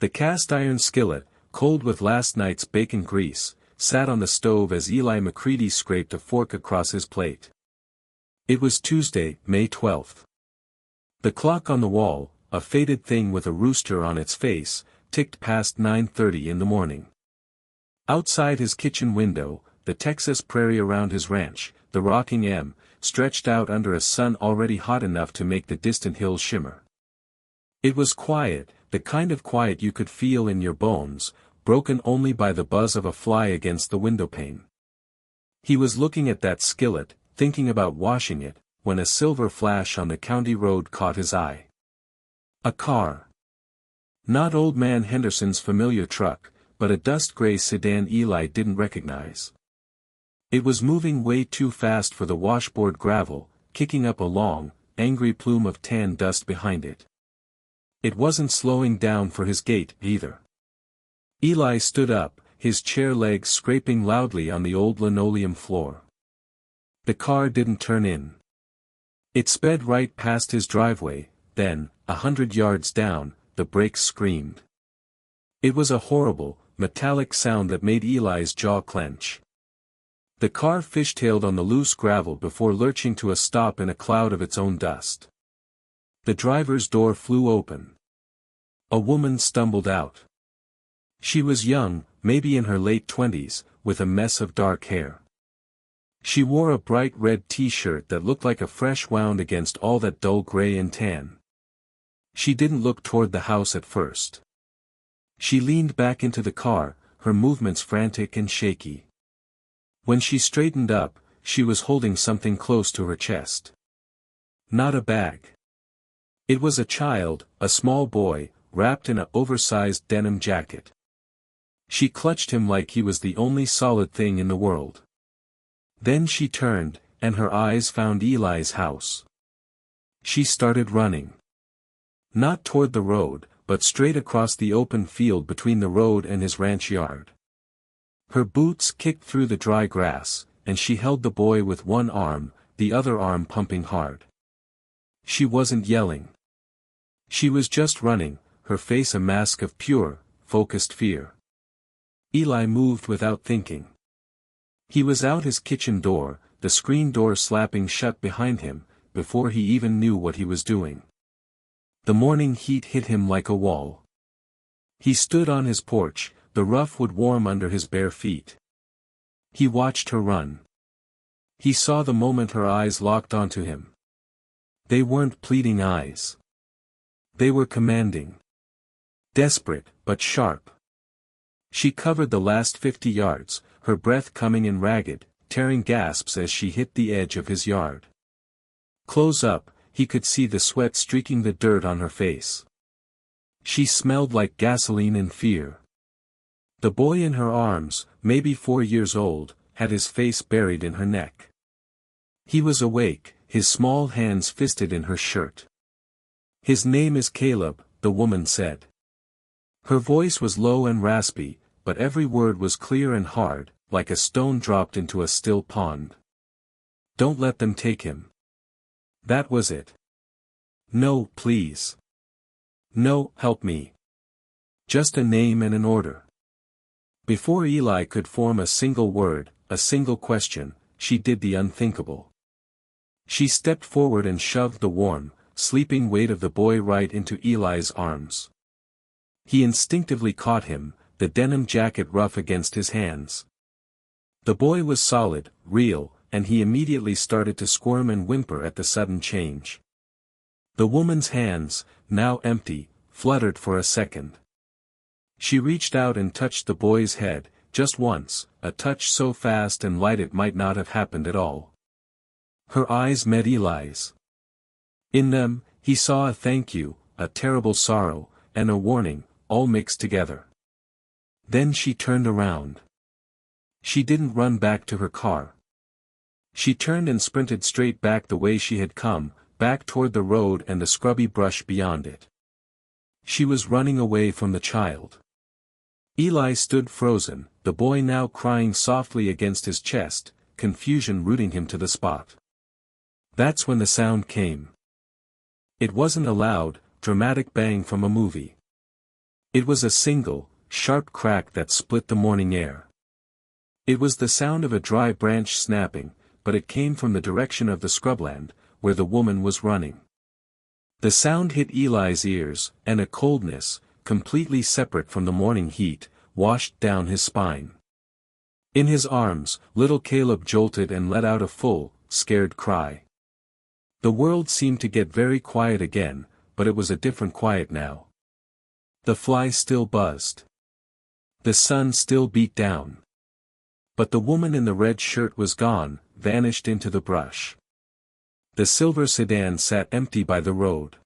The cast-iron skillet, cold with last night's bacon grease, sat on the stove as Eli McCready scraped a fork across his plate. It was Tuesday, May 12th. The clock on the wall, a faded thing with a rooster on its face, ticked past 9:30 in the morning. Outside his kitchen window, the Texas prairie around his ranch, the rocking M, stretched out under a sun already hot enough to make the distant hills shimmer. It was quiet, the kind of quiet you could feel in your bones, broken only by the buzz of a fly against the windowpane. He was looking at that skillet, thinking about washing it, when a silver flash on the county road caught his eye. A car. Not Old Man Henderson's familiar truck, but a dust-gray sedan Eli didn't recognize. It was moving way too fast for the washboard gravel, kicking up a long, angry plume of tan dust behind it. It wasn't slowing down for his gait, either. Eli stood up, his chair legs scraping loudly on the old linoleum floor. The car didn't turn in. It sped right past his driveway, then, 100 yards down, the brakes screamed. It was a horrible, metallic sound that made Eli's jaw clench. The car fishtailed on the loose gravel before lurching to a stop in a cloud of its own dust. The driver's door flew open. A woman stumbled out. She was young, maybe in her late 20s, with a mess of dark hair. She wore a bright red t-shirt that looked like a fresh wound against all that dull gray and tan. She didn't look toward the house at first. She leaned back into the car, her movements frantic and shaky. When she straightened up, she was holding something close to her chest. Not a bag. It was a child, a small boy, wrapped in an oversized denim jacket. She clutched him like he was the only solid thing in the world. Then she turned, and her eyes found Eli's house. She started running. Not toward the road, but straight across the open field between the road and his ranch yard. Her boots kicked through the dry grass, and she held the boy with one arm, the other arm pumping hard. She wasn't yelling. She was just running, her face a mask of pure, focused fear. Eli moved without thinking. He was out his kitchen door, the screen door slapping shut behind him, before he even knew what he was doing. The morning heat hit him like a wall. He stood on his porch, the rough wood warm under his bare feet. He watched her run. He saw the moment her eyes locked onto him. They weren't pleading eyes. They were commanding. Desperate, but sharp. She covered the last 50 yards, her breath coming in ragged, tearing gasps as she hit the edge of his yard. Close up, he could see the sweat streaking the dirt on her face. She smelled like gasoline and fear. The boy in her arms, maybe 4 years old, had his face buried in her neck. He was awake, his small hands fisted in her shirt. "His name is Caleb," the woman said. Her voice was low and raspy, but every word was clear and hard, like a stone dropped into a still pond. "Don't let them take him." That was it. "No, please. No, help me. Just a name and an order." Before Eli could form a single word, a single question, she did the unthinkable. She stepped forward and shoved the warm, sleeping weight of the boy right into Eli's arms. He instinctively caught him, the denim jacket rough against his hands. The boy was solid, real, and he immediately started to squirm and whimper at the sudden change. The woman's hands, now empty, fluttered for a second. She reached out and touched the boy's head, just once, a touch so fast and light it might not have happened at all. Her eyes met Eli's. In them, he saw a thank you, a terrible sorrow, and a warning, all mixed together. Then she turned around. She didn't run back to her car. She turned and sprinted straight back the way she had come, back toward the road and the scrubby brush beyond it. She was running away from the child. Eli stood frozen, the boy now crying softly against his chest, confusion rooting him to the spot. That's when the sound came. It wasn't a loud, dramatic bang from a movie. It was a single, sharp crack that split the morning air. It was the sound of a dry branch snapping, but it came from the direction of the scrubland, where the woman was running. The sound hit Eli's ears, and a coldness, completely separate from the morning heat, washed down his spine. In his arms, little Caleb jolted and let out a full, scared cry. The world seemed to get very quiet again, but it was a different quiet now. The flies still buzzed. The sun still beat down. But the woman in the red shirt was gone, vanished into the brush. The silver sedan sat empty by the road.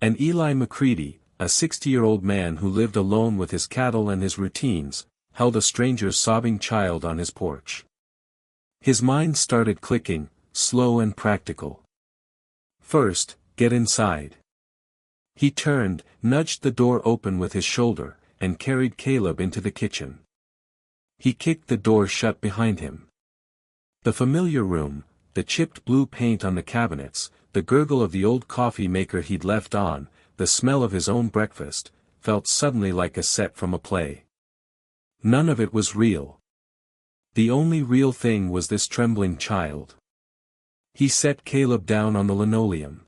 And Eli McCready, a 60-year-old man who lived alone with his cattle and his routines, held a stranger's sobbing child on his porch. His mind started clicking, slow and practical. First, get inside. He turned, nudged the door open with his shoulder, and carried Caleb into the kitchen. He kicked the door shut behind him. The familiar room, the chipped blue paint on the cabinets, the gurgle of the old coffee maker he'd left on, the smell of his own breakfast, felt suddenly like a set from a play. None of it was real. The only real thing was this trembling child. He set Caleb down on the linoleum.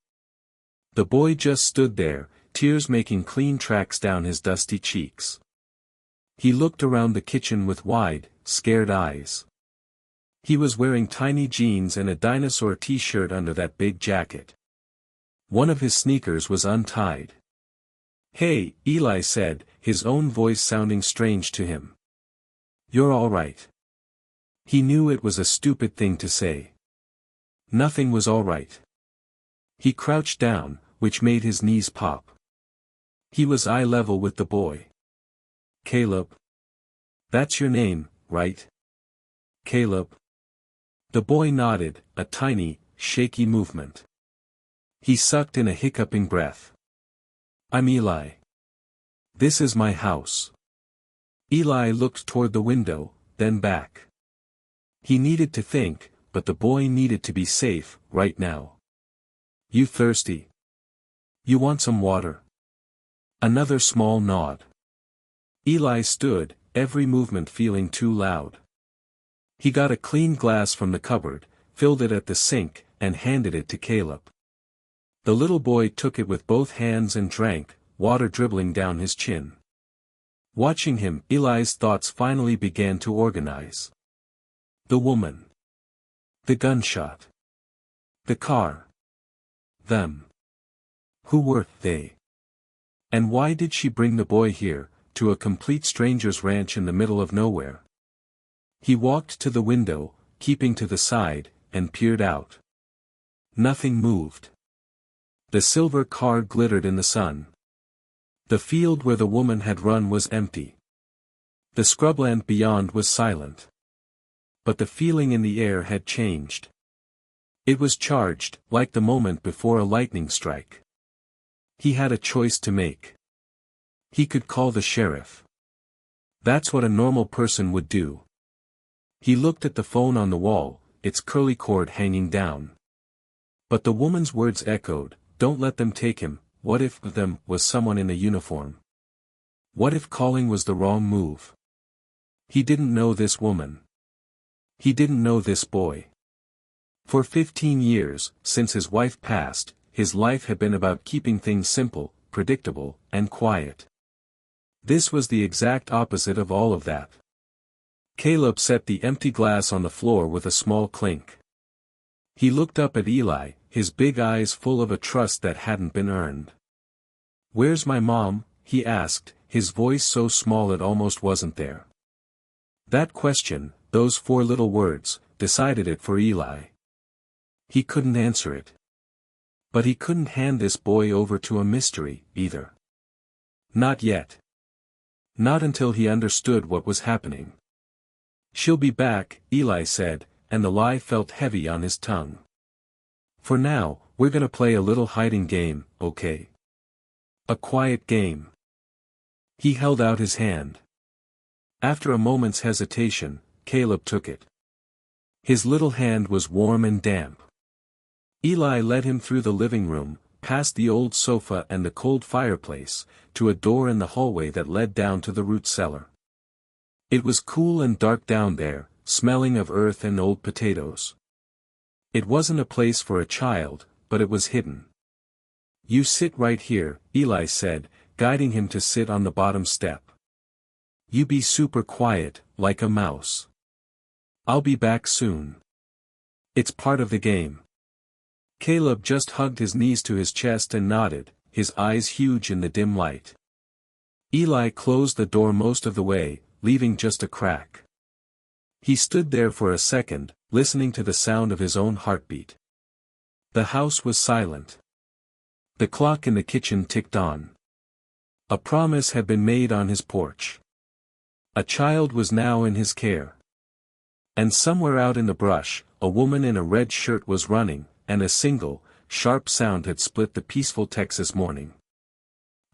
The boy just stood there, tears making clean tracks down his dusty cheeks. He looked around the kitchen with wide, scared eyes. He was wearing tiny jeans and a dinosaur t-shirt under that big jacket. One of his sneakers was untied. "Hey," Eli said, his own voice sounding strange to him. "You're all right." He knew it was a stupid thing to say. Nothing was all right. He crouched down, which made his knees pop. He was eye level with the boy. "Caleb. That's your name, right? Caleb." The boy nodded, a tiny, shaky movement. He sucked in a hiccuping breath. "I'm Eli. This is my house." Eli looked toward the window, then back. He needed to think, but the boy needed to be safe, right now. "You thirsty? You want some water?" Another small nod. Eli stood, every movement feeling too loud. He got a clean glass from the cupboard, filled it at the sink, and handed it to Caleb. The little boy took it with both hands and drank, water dribbling down his chin. Watching him, Eli's thoughts finally began to organize. The woman. The gunshot. The car. Them. Who were they? And why did she bring the boy here, to a complete stranger's ranch in the middle of nowhere? He walked to the window, keeping to the side, and peered out. Nothing moved. The silver car glittered in the sun. The field where the woman had run was empty. The scrubland beyond was silent. But the feeling in the air had changed. It was charged, like the moment before a lightning strike. He had a choice to make. He could call the sheriff. That's what a normal person would do. He looked at the phone on the wall, its curly cord hanging down. But the woman's words echoed, "Don't let them take him." What if them was someone in a uniform? What if calling was the wrong move? He didn't know this woman. He didn't know this boy. For 15 years, since his wife passed, his life had been about keeping things simple, predictable, and quiet. This was the exact opposite of all of that. Caleb set the empty glass on the floor with a small clink. He looked up at Eli, his big eyes full of a trust that hadn't been earned. "Where's my mom?" he asked, his voice so small it almost wasn't there. That question, those 4 little words, decided it for Eli. He couldn't answer it. But he couldn't hand this boy over to a mystery, either. Not yet. Not until he understood what was happening. "She'll be back," Eli said, and the lie felt heavy on his tongue. "For now, we're gonna play a little hiding game, okay? A quiet game." He held out his hand. After a moment's hesitation, Caleb took it. His little hand was warm and damp. Eli led him through the living room, past the old sofa and the cold fireplace, to a door in the hallway that led down to the root cellar. It was cool and dark down there, smelling of earth and old potatoes. It wasn't a place for a child, but it was hidden. "You sit right here," Eli said, guiding him to sit on the bottom step. "You be super quiet, like a mouse. I'll be back soon. It's part of the game." Caleb just hugged his knees to his chest and nodded, his eyes huge in the dim light. Eli closed the door most of the way, leaving just a crack. He stood there for a second, listening to the sound of his own heartbeat. The house was silent. The clock in the kitchen ticked on. A promise had been made on his porch. A child was now in his care. And somewhere out in the brush, a woman in a red shirt was running, and a single, sharp sound had split the peaceful Texas morning.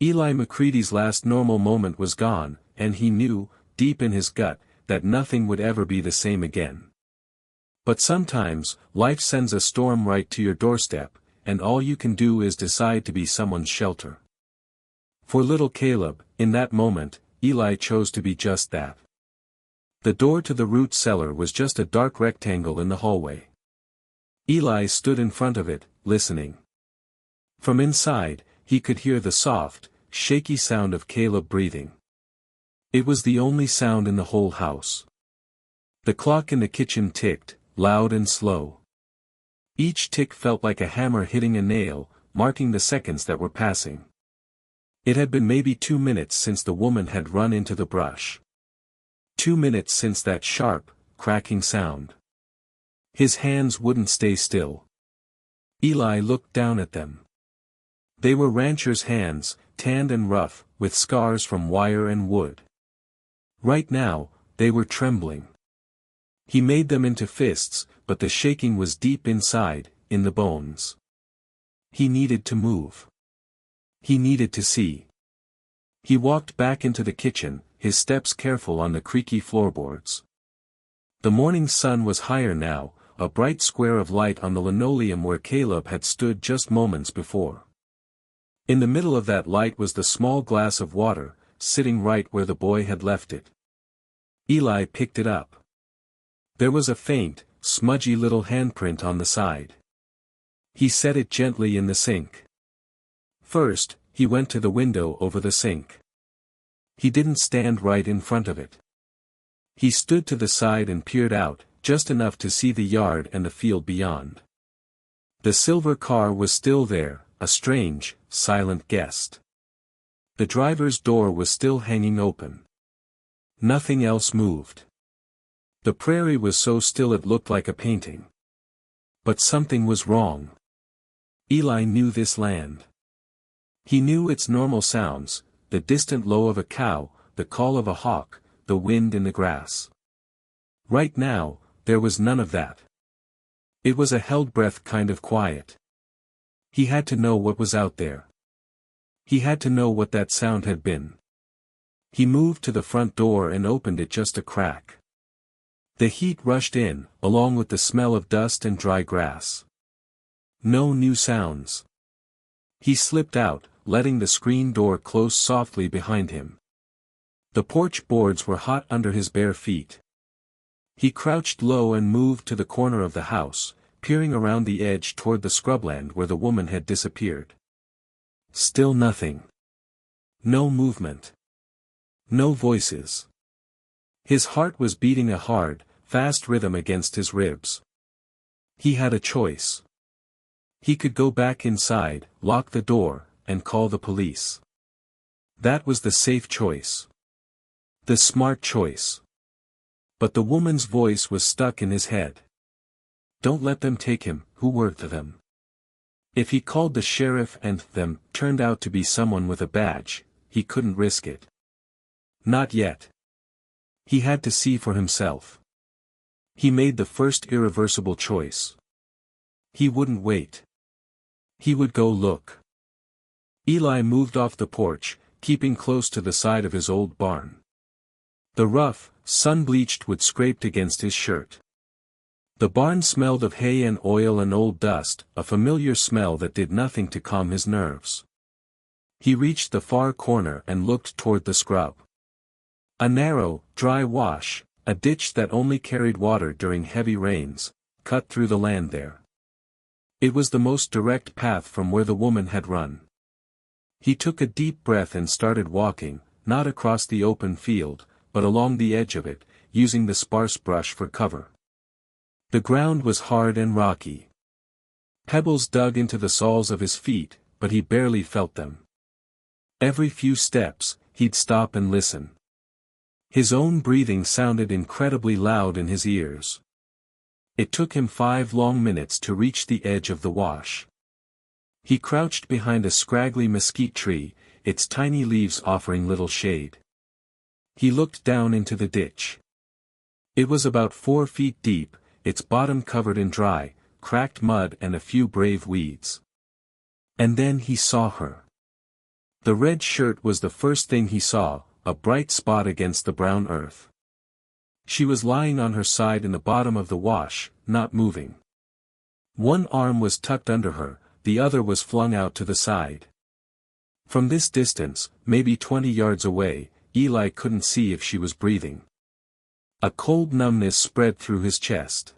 Eli McCready's last normal moment was gone, and he knew, deep in his gut, that nothing would ever be the same again. But sometimes, life sends a storm right to your doorstep, and all you can do is decide to be someone's shelter. For little Caleb, in that moment, Eli chose to be just that. The door to the root cellar was just a dark rectangle in the hallway. Eli stood in front of it, listening. From inside, he could hear the soft, shaky sound of Caleb breathing. It was the only sound in the whole house. The clock in the kitchen ticked, loud and slow. Each tick felt like a hammer hitting a nail, marking the seconds that were passing. It had been maybe 2 minutes since the woman had run into the brush. 2 minutes since that sharp, cracking sound. His hands wouldn't stay still. Eli looked down at them. They were ranchers' hands, tanned and rough, with scars from wire and wood. Right now, they were trembling. He made them into fists, but the shaking was deep inside, in the bones. He needed to move. He needed to see. He walked back into the kitchen, his steps careful on the creaky floorboards. The morning sun was higher now, a bright square of light on the linoleum where Caleb had stood just moments before. In the middle of that light was the small glass of water, sitting right where the boy had left it. Eli picked it up. There was a faint, smudgy little handprint on the side. He set it gently in the sink. First, he went to the window over the sink. He didn't stand right in front of it. He stood to the side and peered out, just enough to see the yard and the field beyond. The silver car was still there, a strange, silent guest. The driver's door was still hanging open. Nothing else moved. The prairie was so still it looked like a painting. But something was wrong. Eli knew this land. He knew its normal sounds, the distant low of a cow, the call of a hawk, the wind in the grass. Right now, there was none of that. It was a held-breath kind of quiet. He had to know what was out there. He had to know what that sound had been. He moved to the front door and opened it just a crack. The heat rushed in, along with the smell of dust and dry grass. No new sounds. He slipped out, letting the screen door close softly behind him. The porch boards were hot under his bare feet. He crouched low and moved to the corner of the house, peering around the edge toward the scrubland where the woman had disappeared. Still nothing. No movement. No voices. His heart was beating a hard, fast rhythm against his ribs. He had a choice. He could go back inside, lock the door, and call the police. That was the safe choice. The smart choice. But the woman's voice was stuck in his head. Don't let them take him, who were them? If he called the sheriff and them turned out to be someone with a badge, he couldn't risk it. Not yet. He had to see for himself. He made the first irreversible choice. He wouldn't wait. He would go look. Eli moved off the porch, keeping close to the side of his old barn. The rough, sun-bleached wood scraped against his shirt. The barn smelled of hay and oil and old dust, a familiar smell that did nothing to calm his nerves. He reached the far corner and looked toward the scrub. A narrow, dry wash, a ditch that only carried water during heavy rains, cut through the land there. It was the most direct path from where the woman had run. He took a deep breath and started walking, not across the open field, but along the edge of it, using the sparse brush for cover. The ground was hard and rocky. Pebbles dug into the soles of his feet, but he barely felt them. Every few steps, he'd stop and listen. His own breathing sounded incredibly loud in his ears. It took him 5 long minutes to reach the edge of the wash. He crouched behind a scraggly mesquite tree, its tiny leaves offering little shade. He looked down into the ditch. It was about 4 feet deep, its bottom covered in dry, cracked mud and a few brave weeds. And then he saw her. The red shirt was the first thing he saw, a bright spot against the brown earth. She was lying on her side in the bottom of the wash, not moving. One arm was tucked under her, the other was flung out to the side. From this distance, maybe 20 yards away, Eli couldn't see if she was breathing. A cold numbness spread through his chest.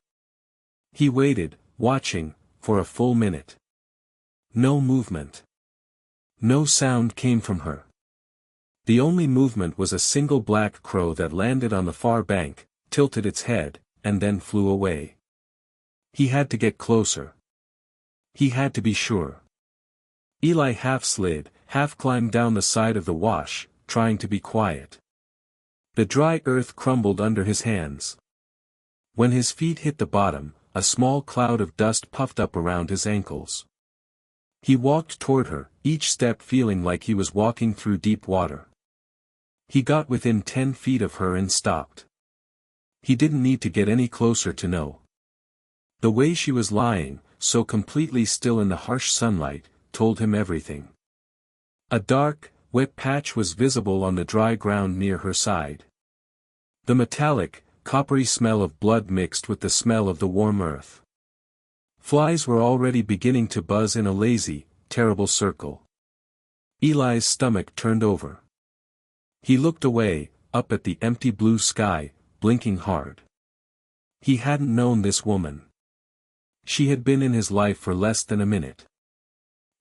He waited, watching, for a full minute. No movement. No sound came from her. The only movement was a single black crow that landed on the far bank, tilted its head, and then flew away. He had to get closer. He had to be sure. Eli half slid, half climbed down the side of the wash, trying to be quiet. The dry earth crumbled under his hands. When his feet hit the bottom, a small cloud of dust puffed up around his ankles. He walked toward her, each step feeling like he was walking through deep water. He got within 10 feet of her and stopped. He didn't need to get any closer to know. The way she was lying, so completely still in the harsh sunlight, told him everything. A dark, wet patch was visible on the dry ground near her side. The metallic, coppery smell of blood mixed with the smell of the warm earth. Flies were already beginning to buzz in a lazy, terrible circle. Eli's stomach turned over. He looked away, up at the empty blue sky, blinking hard. He hadn't known this woman. She had been in his life for less than a minute.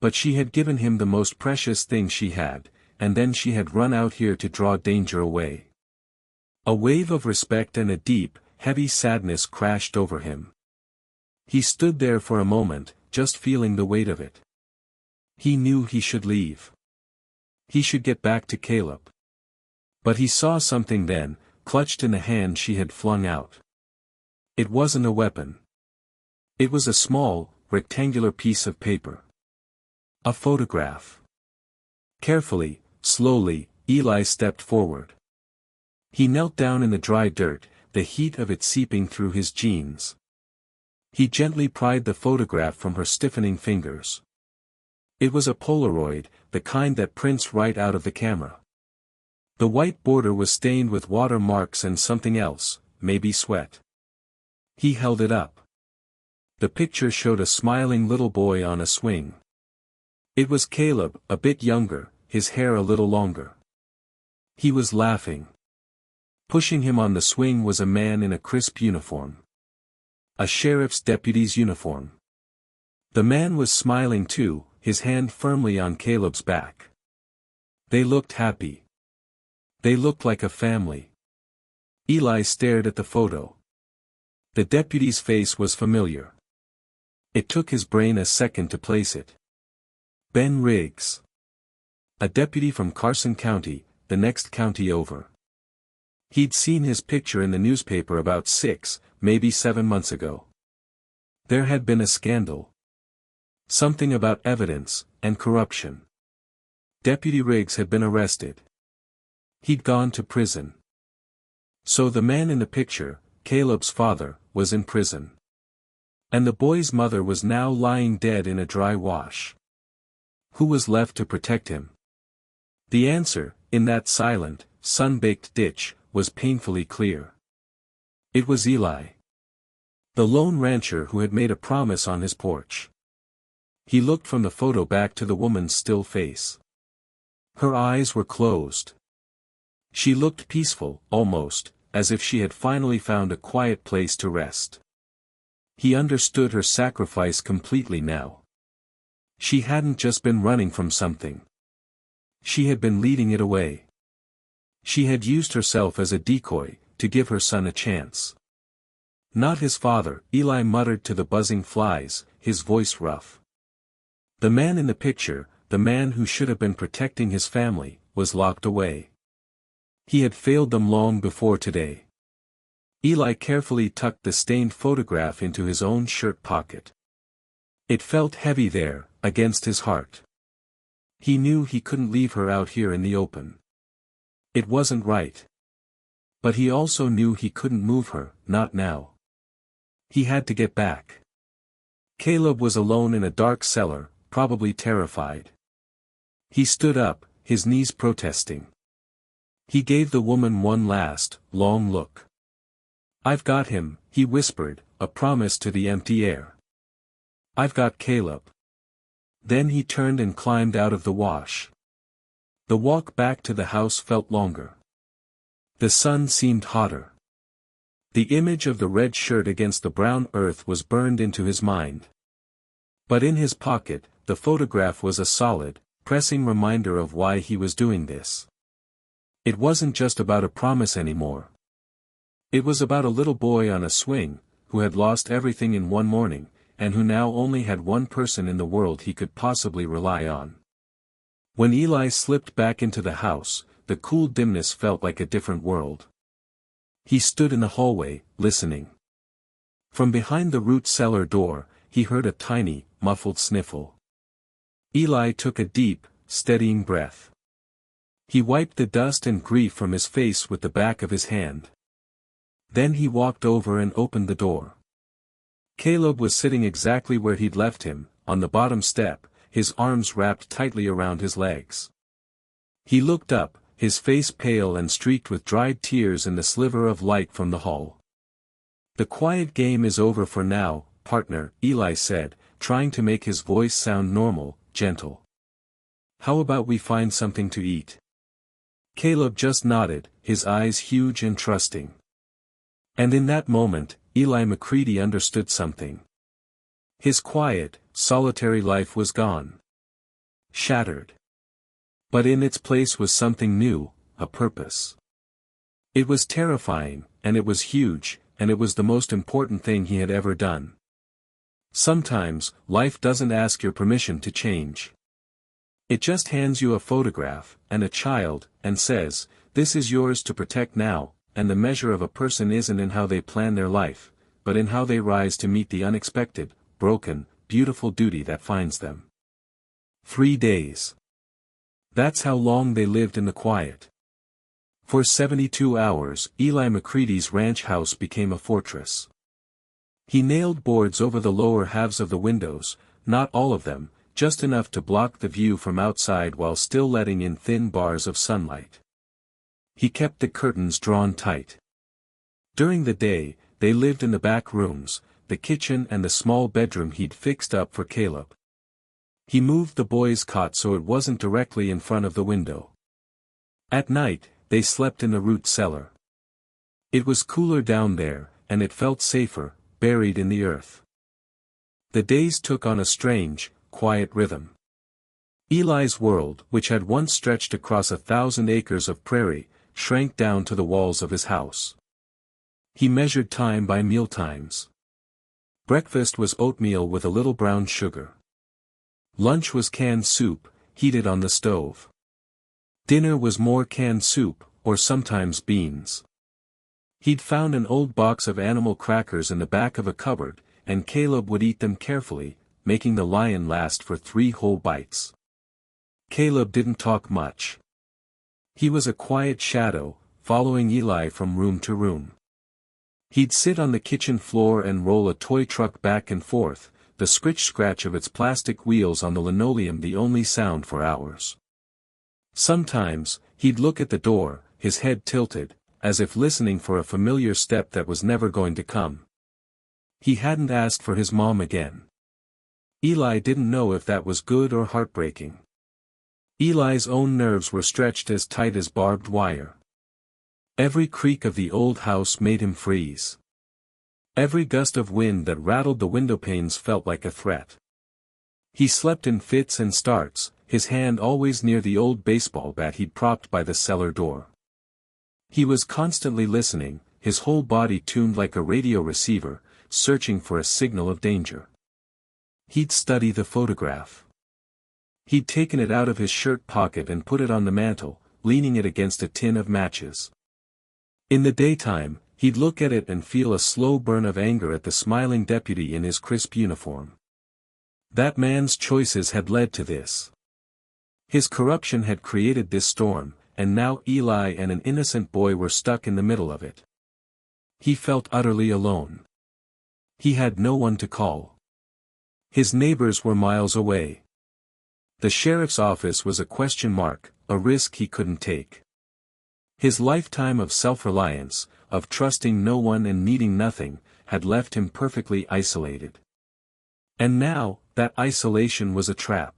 But she had given him the most precious thing she had, and then she had run out here to draw danger away. A wave of respect and a deep, heavy sadness crashed over him. He stood there for a moment, just feeling the weight of it. He knew he should leave. He should get back to Caleb. But he saw something then, clutched in the hand she had flung out. It wasn't a weapon. It was a small, rectangular piece of paper. A photograph. Carefully, slowly, Eli stepped forward. He knelt down in the dry dirt, the heat of it seeping through his jeans. He gently pried the photograph from her stiffening fingers. It was a Polaroid, the kind that prints right out of the camera. The white border was stained with water marks and something else, maybe sweat. He held it up. The picture showed a smiling little boy on a swing. It was Caleb, a bit younger, his hair a little longer. He was laughing. Pushing him on the swing was a man in a crisp uniform. A sheriff's deputy's uniform. The man was smiling too, his hand firmly on Caleb's back. They looked happy. They looked like a family. Eli stared at the photo. The deputy's face was familiar. It took his brain a second to place it. Ben Riggs. A deputy from Carson County, the next county over. He'd seen his picture in the newspaper about 6, maybe 7 months ago. There had been a scandal. Something about evidence, and corruption. Deputy Riggs had been arrested. He'd gone to prison. So the man in the picture, Caleb's father, was in prison. And the boy's mother was now lying dead in a dry wash. Who was left to protect him? The answer, in that silent, sun-baked ditch, was painfully clear. It was Eli. The lone rancher who had made a promise on his porch. He looked from the photo back to the woman's still face. Her eyes were closed. She looked peaceful, almost, as if she had finally found a quiet place to rest. He understood her sacrifice completely now. She hadn't just been running from something. She had been leading it away. She had used herself as a decoy, to give her son a chance. Not his father, Eli muttered to the buzzing flies, his voice rough. The man in the picture, the man who should have been protecting his family, was locked away. He had failed them long before today. Eli carefully tucked the stained photograph into his own shirt pocket. It felt heavy there, against his heart. He knew he couldn't leave her out here in the open. It wasn't right. But he also knew he couldn't move her, not now. He had to get back. Caleb was alone in a dark cellar, probably terrified. He stood up, his knees protesting. He gave the woman one last, long look. "I've got him," he whispered, a promise to the empty air. "I've got Caleb." Then he turned and climbed out of the wash. The walk back to the house felt longer. The sun seemed hotter. The image of the red shirt against the brown earth was burned into his mind. But in his pocket, the photograph was a solid, pressing reminder of why he was doing this. It wasn't just about a promise anymore. It was about a little boy on a swing, who had lost everything in one morning, and who now only had one person in the world he could possibly rely on. When Eli slipped back into the house, the cool dimness felt like a different world. He stood in the hallway, listening. From behind the root cellar door, he heard a tiny, muffled sniffle. Eli took a deep, steadying breath. He wiped the dust and grief from his face with the back of his hand. Then he walked over and opened the door. Caleb was sitting exactly where he'd left him, on the bottom step, his arms wrapped tightly around his legs. He looked up, his face pale and streaked with dried tears in the sliver of light from the hall. "The quiet game is over for now, partner," Eli said, trying to make his voice sound normal, gentle. "How about we find something to eat?" Caleb just nodded, his eyes huge and trusting. And in that moment, Eli McCready understood something. His quiet, solitary life was gone. Shattered. But in its place was something new, a purpose. It was terrifying, and it was huge, and it was the most important thing he had ever done. Sometimes, life doesn't ask your permission to change. It just hands you a photograph, and a child, and says, "This is yours to protect now," and the measure of a person isn't in how they plan their life, but in how they rise to meet the unexpected, broken, beautiful duty that finds them. 3 days. That's how long they lived in the quiet. For 72 hours, Eli McCready's ranch house became a fortress. He nailed boards over the lower halves of the windows, not all of them, just enough to block the view from outside while still letting in thin bars of sunlight. He kept the curtains drawn tight. During the day, they lived in the back rooms, the kitchen and the small bedroom he'd fixed up for Caleb. He moved the boy's cot so it wasn't directly in front of the window. At night, they slept in the root cellar. It was cooler down there, and it felt safer, buried in the earth. The days took on a strange, quiet rhythm. Eli's world, which had once stretched across 1,000 acres of prairie, shrank down to the walls of his house. He measured time by mealtimes. Breakfast was oatmeal with a little brown sugar. Lunch was canned soup, heated on the stove. Dinner was more canned soup, or sometimes beans. He'd found an old box of animal crackers in the back of a cupboard, and Caleb would eat them carefully, making the lion last for 3 whole bites. Caleb didn't talk much. He was a quiet shadow, following Eli from room to room. He'd sit on the kitchen floor and roll a toy truck back and forth, the scritch-scratch of its plastic wheels on the linoleum the only sound for hours. Sometimes, he'd look at the door, his head tilted, as if listening for a familiar step that was never going to come. He hadn't asked for his mom again. Eli didn't know if that was good or heartbreaking. Eli's own nerves were stretched as tight as barbed wire. Every creak of the old house made him freeze. Every gust of wind that rattled the windowpanes felt like a threat. He slept in fits and starts, his hand always near the old baseball bat he'd propped by the cellar door. He was constantly listening, his whole body tuned like a radio receiver, searching for a signal of danger. He'd study the photograph. He'd taken it out of his shirt pocket and put it on the mantel, leaning it against a tin of matches. In the daytime, he'd look at it and feel a slow burn of anger at the smiling deputy in his crisp uniform. That man's choices had led to this. His corruption had created this storm, and now Eli and an innocent boy were stuck in the middle of it. He felt utterly alone. He had no one to call. His neighbors were miles away. The sheriff's office was a question mark, a risk he couldn't take. His lifetime of self-reliance, of trusting no one and needing nothing, had left him perfectly isolated. And now, that isolation was a trap.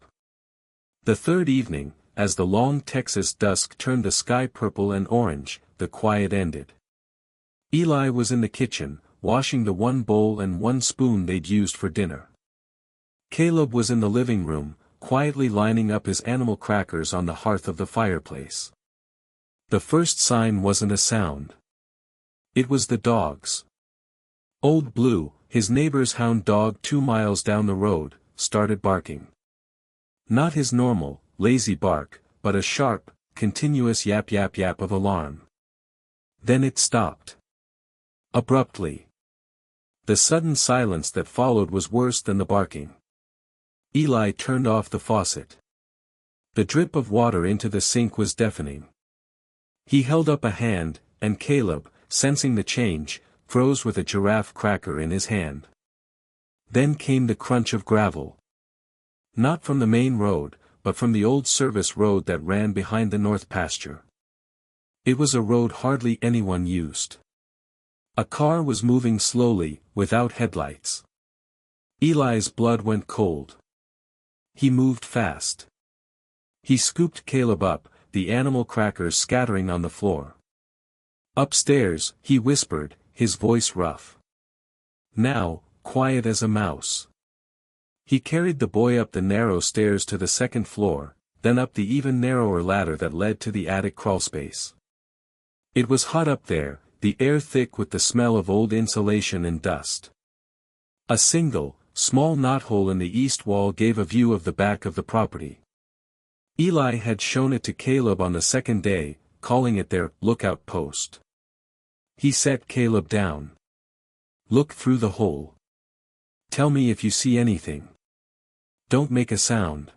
The third evening, as the long Texas dusk turned the sky purple and orange, the quiet ended. Eli was in the kitchen, washing the one bowl and one spoon they'd used for dinner. Caleb was in the living room, quietly lining up his animal crackers on the hearth of the fireplace. The first sign wasn't a sound. It was the dogs. Old Blue, his neighbor's hound dog 2 miles down the road, started barking. Not his normal, lazy bark, but a sharp, continuous yap yap yap of alarm. Then it stopped. Abruptly. The sudden silence that followed was worse than the barking. Eli turned off the faucet. The drip of water into the sink was deafening. He held up a hand, and Caleb, sensing the change, froze with a giraffe cracker in his hand. Then came the crunch of gravel. Not from the main road, but from the old service road that ran behind the north pasture. It was a road hardly anyone used. A car was moving slowly, without headlights. Eli's blood went cold. He moved fast. He scooped Caleb up, the animal crackers scattering on the floor. Upstairs, he whispered, his voice rough. Now, quiet as a mouse. He carried the boy up the narrow stairs to the second floor, then up the even narrower ladder that led to the attic crawlspace. It was hot up there, the air thick with the smell of old insulation and dust. A single, small knothole in the east wall gave a view of the back of the property. Eli had shown it to Caleb on the second day, calling it their lookout post. He set Caleb down. Look through the hole. Tell me if you see anything. Don't make a sound.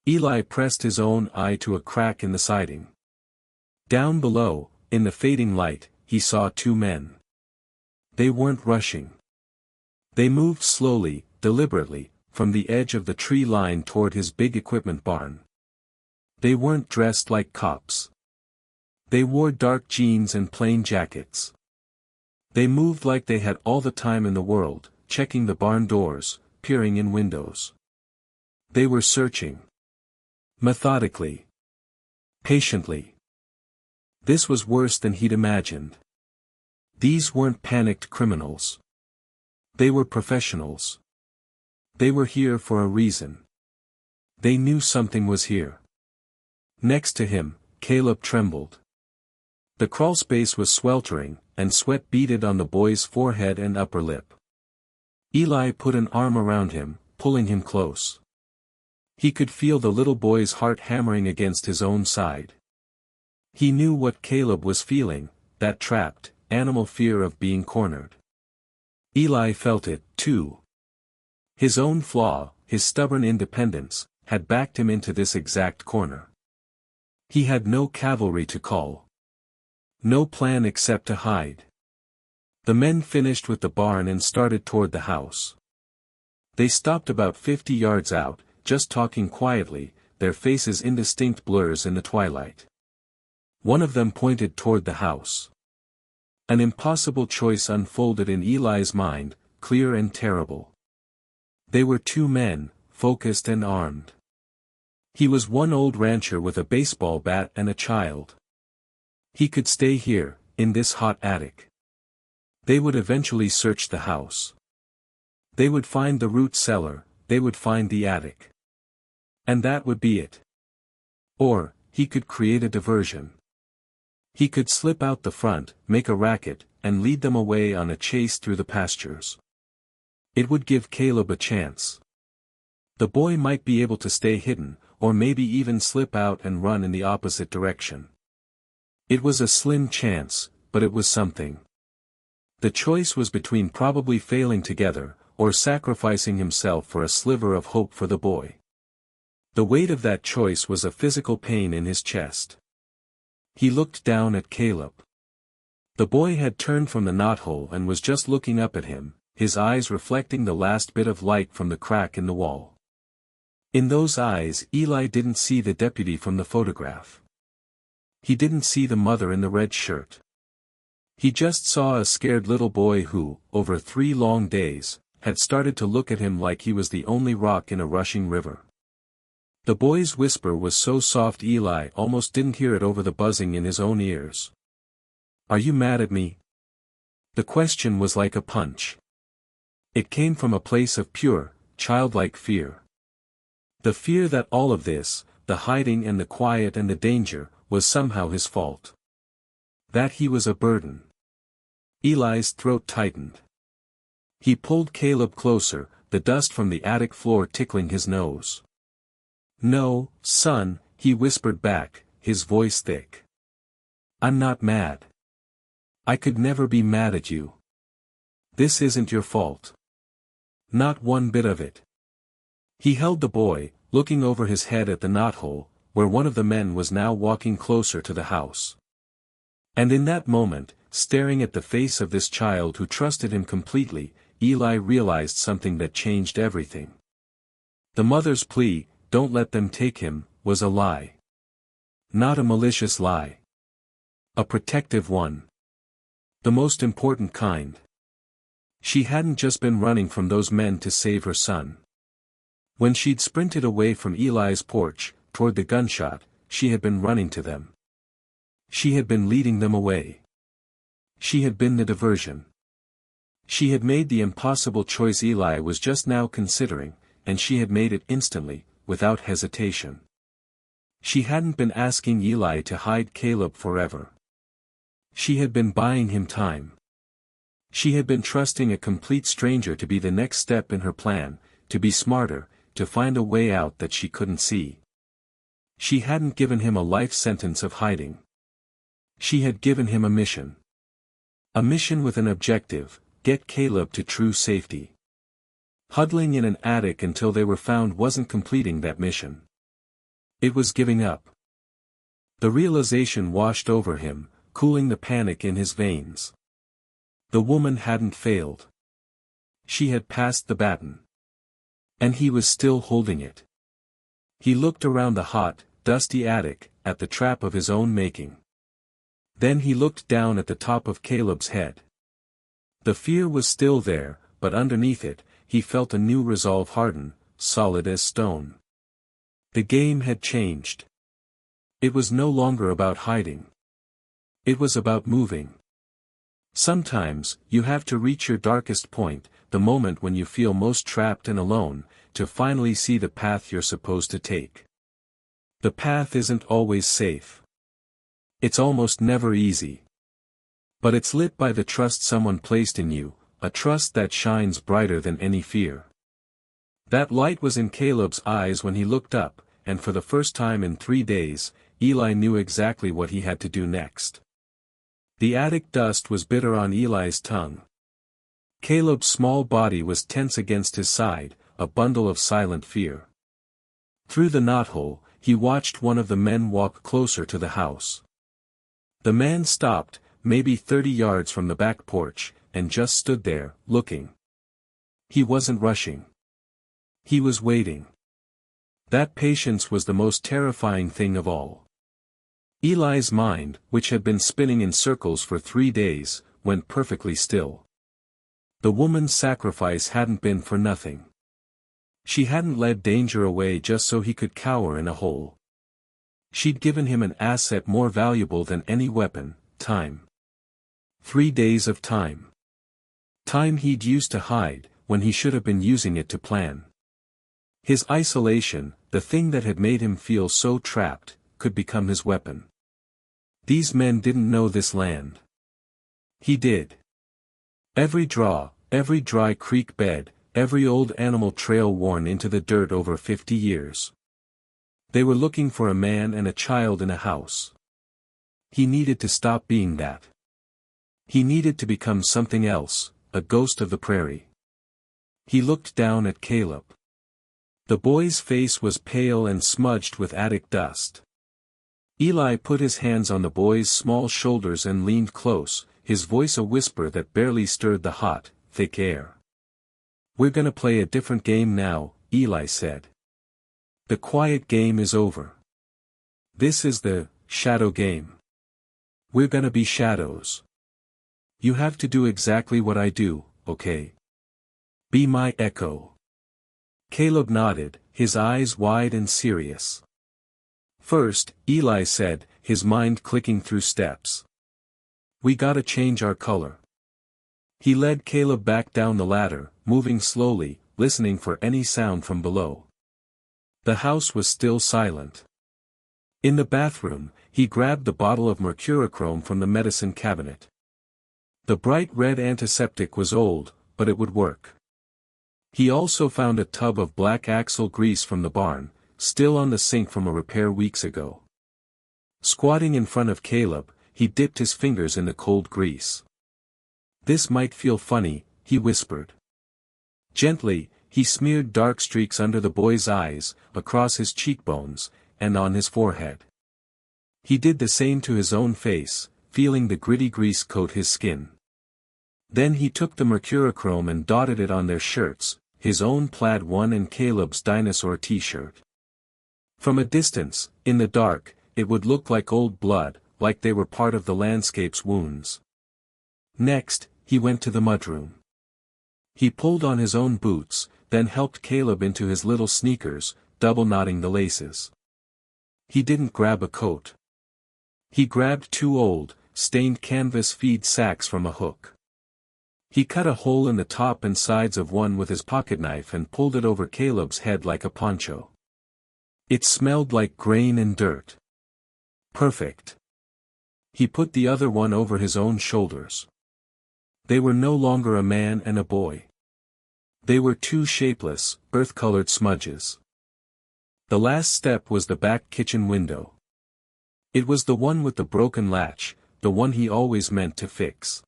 Eli pressed his own eye to a crack in the siding. Down below, in the fading light, he saw 2 men. They weren't rushing. They moved slowly, deliberately, from the edge of the tree line toward his big equipment barn. They weren't dressed like cops. They wore dark jeans and plain jackets. They moved like they had all the time in the world, checking the barn doors, peering in windows. They were searching. Methodically. Patiently. This was worse than he'd imagined. These weren't panicked criminals. They were professionals. They were here for a reason. They knew something was here. Next to him, Caleb trembled. The crawlspace was sweltering, and sweat beaded on the boy's forehead and upper lip. Eli put an arm around him, pulling him close. He could feel the little boy's heart hammering against his own side. He knew what Caleb was feeling, that trapped, animal fear of being cornered. Eli felt it, too. His own flaw, his stubborn independence, had backed him into this exact corner. He had no cavalry to call. No plan except to hide. The men finished with the barn and started toward the house. They stopped about 50 yards out, just talking quietly, their faces indistinct blurs in the twilight. One of them pointed toward the house. An impossible choice unfolded in Eli's mind: clear and terrible. They were two men, focused and armed. He was one old rancher with a baseball bat and a child. He could stay here, in this hot attic. They would eventually search the house. They would find the root cellar, they would find the attic. And that would be it. Or, he could create a diversion. He could slip out the front, make a racket, and lead them away on a chase through the pastures. It would give Caleb a chance. The boy might be able to stay hidden, or maybe even slip out and run in the opposite direction. It was a slim chance, but it was something. The choice was between probably failing together, or sacrificing himself for a sliver of hope for the boy. The weight of that choice was a physical pain in his chest. He looked down at Caleb. The boy had turned from the knothole and was just looking up at him, his eyes reflecting the last bit of light from the crack in the wall. In those eyes Eli didn't see the deputy from the photograph. He didn't see the mother in the red shirt. He just saw a scared little boy who, over 3 long days, had started to look at him like he was the only rock in a rushing river. The boy's whisper was so soft Eli almost didn't hear it over the buzzing in his own ears. "Are you mad at me?" The question was like a punch. It came from a place of pure, childlike fear. The fear that all of this, the hiding and the quiet and the danger, was somehow his fault. That he was a burden. Eli's throat tightened. He pulled Caleb closer, the dust from the attic floor tickling his nose. "No, son," he whispered back, his voice thick. "I'm not mad. I could never be mad at you. This isn't your fault. Not one bit of it." He held the boy, looking over his head at the knothole, where one of the men was now walking closer to the house. And in that moment, staring at the face of this child who trusted him completely, Eli realized something that changed everything. The mother's plea, "Don't let them take him," was a lie. Not a malicious lie. A protective one. The most important kind. She hadn't just been running from those men to save her son. When she'd sprinted away from Eli's porch, toward the gunshot, she had been running to them. She had been leading them away. She had been the diversion. She had made the impossible choice Eli was just now considering, and she had made it instantly, without hesitation. She hadn't been asking Eli to hide Caleb forever. She had been buying him time. She had been trusting a complete stranger to be the next step in her plan, to be smarter, to find a way out that she couldn't see. She hadn't given him a life sentence of hiding. She had given him a mission. A mission with an objective: get Caleb to true safety. Huddling in an attic until they were found wasn't completing that mission. It was giving up. The realization washed over him, cooling the panic in his veins. The woman hadn't failed. She had passed the baton. And he was still holding it. He looked around the hot, dusty attic, at the trap of his own making. Then he looked down at the top of Caleb's head. The fear was still there, but underneath it, he felt a new resolve harden, solid as stone. The game had changed. It was no longer about hiding. It was about moving. Sometimes, you have to reach your darkest point, the moment when you feel most trapped and alone, to finally see the path you're supposed to take. The path isn't always safe. It's almost never easy. But it's lit by the trust someone placed in you, a trust that shines brighter than any fear. That light was in Caleb's eyes when he looked up, and for the first time in 3 days, Eli knew exactly what he had to do next. The attic dust was bitter on Eli's tongue. Caleb's small body was tense against his side, a bundle of silent fear. Through the knothole, he watched one of the men walk closer to the house. The man stopped, maybe 30 yards from the back porch, and just stood there, looking. He wasn't rushing. He was waiting. That patience was the most terrifying thing of all. Eli's mind, which had been spinning in circles for 3 days, went perfectly still. The woman's sacrifice hadn't been for nothing. She hadn't led danger away just so he could cower in a hole. She'd given him an asset more valuable than any weapon: time. 3 days of time. Time he'd used to hide, when he should have been using it to plan. His isolation, the thing that had made him feel so trapped, could become his weapon. These men didn't know this land. He did. Every draw, every dry creek bed, every old animal trail worn into the dirt over 50 years. They were looking for a man and a child in a house. He needed to stop being that. He needed to become something else, a ghost of the prairie. He looked down at Caleb. The boy's face was pale and smudged with attic dust. Eli put his hands on the boy's small shoulders and leaned close, his voice a whisper that barely stirred the hot, thick air. "We're gonna play a different game now," Eli said. "The quiet game is over. This is the shadow game. We're gonna be shadows. You have to do exactly what I do, okay? Be my echo." Caleb nodded, his eyes wide and serious. "First," Eli said, his mind clicking through steps. "We gotta change our color." He led Caleb back down the ladder, moving slowly, listening for any sound from below. The house was still silent. In the bathroom, he grabbed the bottle of mercurochrome from the medicine cabinet. The bright red antiseptic was old, but it would work. He also found a tub of black axle grease from the barn, still on the sink from a repair weeks ago. Squatting in front of Caleb, he dipped his fingers in the cold grease. "This might feel funny," he whispered. Gently, he smeared dark streaks under the boy's eyes, across his cheekbones, and on his forehead. He did the same to his own face, feeling the gritty grease coat his skin. Then he took the mercurochrome and dotted it on their shirts, his own plaid one and Caleb's dinosaur t-shirt. From a distance, in the dark, it would look like old blood, like they were part of the landscape's wounds. Next, he went to the mudroom. He pulled on his own boots, then helped Caleb into his little sneakers, double-knotting the laces. He didn't grab a coat. He grabbed 2 old, stained canvas feed sacks from a hook. He cut a hole in the top and sides of one with his pocketknife and pulled it over Caleb's head like a poncho. It smelled like grain and dirt. Perfect. He put the other one over his own shoulders. They were no longer a man and a boy. They were 2 shapeless, earth-colored smudges. The last step was the back kitchen window. It was the one with the broken latch, the one he always meant to fix.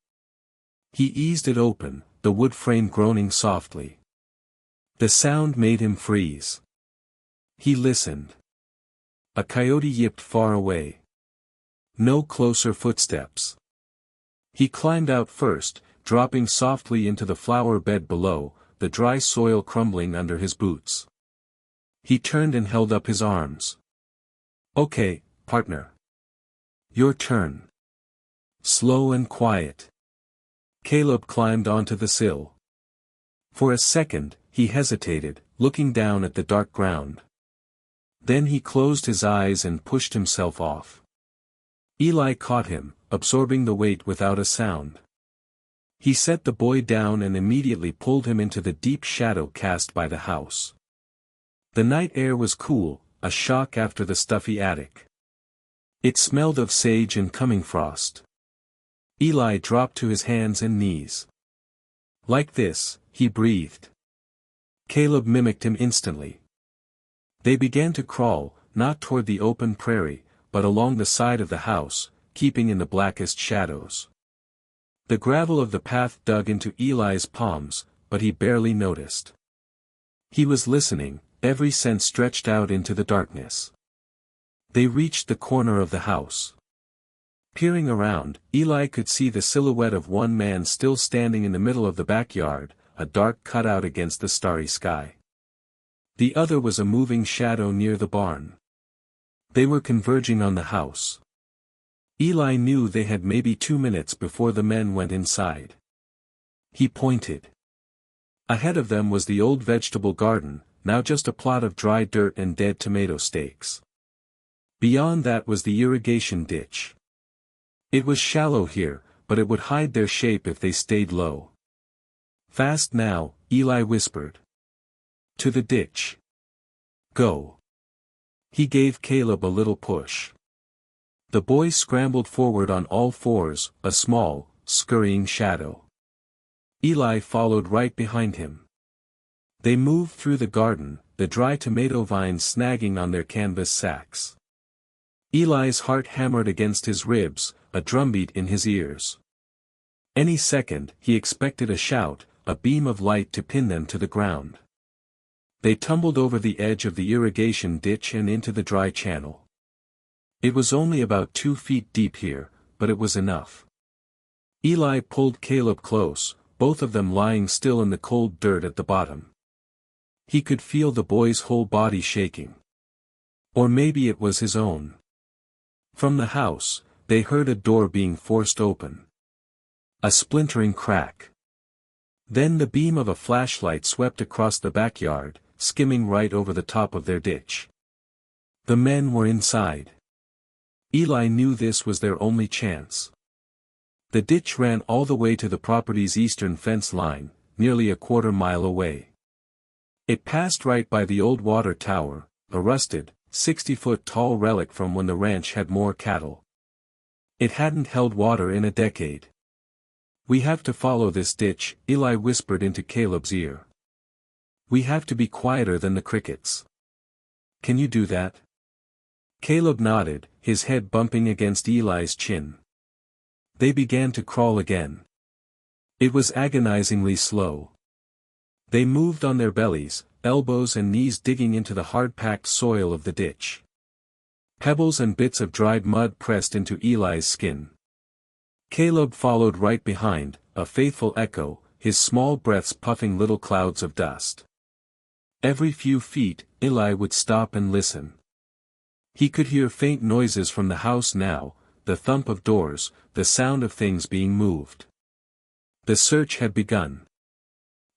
He eased it open, the wood frame groaning softly. The sound made him freeze. He listened. A coyote yipped far away. No closer footsteps. He climbed out first, dropping softly into the flower bed below, the dry soil crumbling under his boots. He turned and held up his arms. "Okay, partner. Your turn." Slow and quiet. Caleb climbed onto the sill. For a second, he hesitated, looking down at the dark ground. Then he closed his eyes and pushed himself off. Eli caught him, absorbing the weight without a sound. He set the boy down and immediately pulled him into the deep shadow cast by the house. The night air was cool, a shock after the stuffy attic. It smelled of sage and coming frost. Eli dropped to his hands and knees. "Like this," he breathed. Caleb mimicked him instantly. They began to crawl, not toward the open prairie, but along the side of the house, keeping in the blackest shadows. The gravel of the path dug into Eli's palms, but he barely noticed. He was listening, every sense stretched out into the darkness. They reached the corner of the house. Peering around, Eli could see the silhouette of one man still standing in the middle of the backyard, a dark cutout against the starry sky. The other was a moving shadow near the barn. They were converging on the house. Eli knew they had maybe 2 minutes before the men went inside. He pointed. Ahead of them was the old vegetable garden, now just a plot of dry dirt and dead tomato stakes. Beyond that was the irrigation ditch. It was shallow here, but it would hide their shape if they stayed low. Fast now, Eli whispered. To the ditch. Go. He gave Caleb a little push. The boy scrambled forward on all fours, a small, scurrying shadow. Eli followed right behind him. They moved through the garden, the dry tomato vines snagging on their canvas sacks. Eli's heart hammered against his ribs, a drumbeat in his ears. Any second, he expected a shout, a beam of light to pin them to the ground. They tumbled over the edge of the irrigation ditch and into the dry channel. It was only about 2 feet deep here, but it was enough. Eli pulled Caleb close, both of them lying still in the cold dirt at the bottom. He could feel the boy's whole body shaking. Or maybe it was his own. From the house, they heard a door being forced open. A splintering crack. Then the beam of a flashlight swept across the backyard, skimming right over the top of their ditch. The men were inside. Eli knew this was their only chance. The ditch ran all the way to the property's eastern fence line, nearly a quarter-mile away. It passed right by the old water tower, a rusted, 60-foot-tall relic from when the ranch had more cattle. It hadn't held water in a decade. We have to follow this ditch, Eli whispered into Caleb's ear. We have to be quieter than the crickets. Can you do that? Caleb nodded, his head bumping against Eli's chin. They began to crawl again. It was agonizingly slow. They moved on their bellies, elbows and knees digging into the hard-packed soil of the ditch. Pebbles and bits of dried mud pressed into Eli's skin. Caleb followed right behind, a faithful echo, his small breaths puffing little clouds of dust. Every few feet, Eli would stop and listen. He could hear faint noises from the house now, the thump of doors, the sound of things being moved. The search had begun.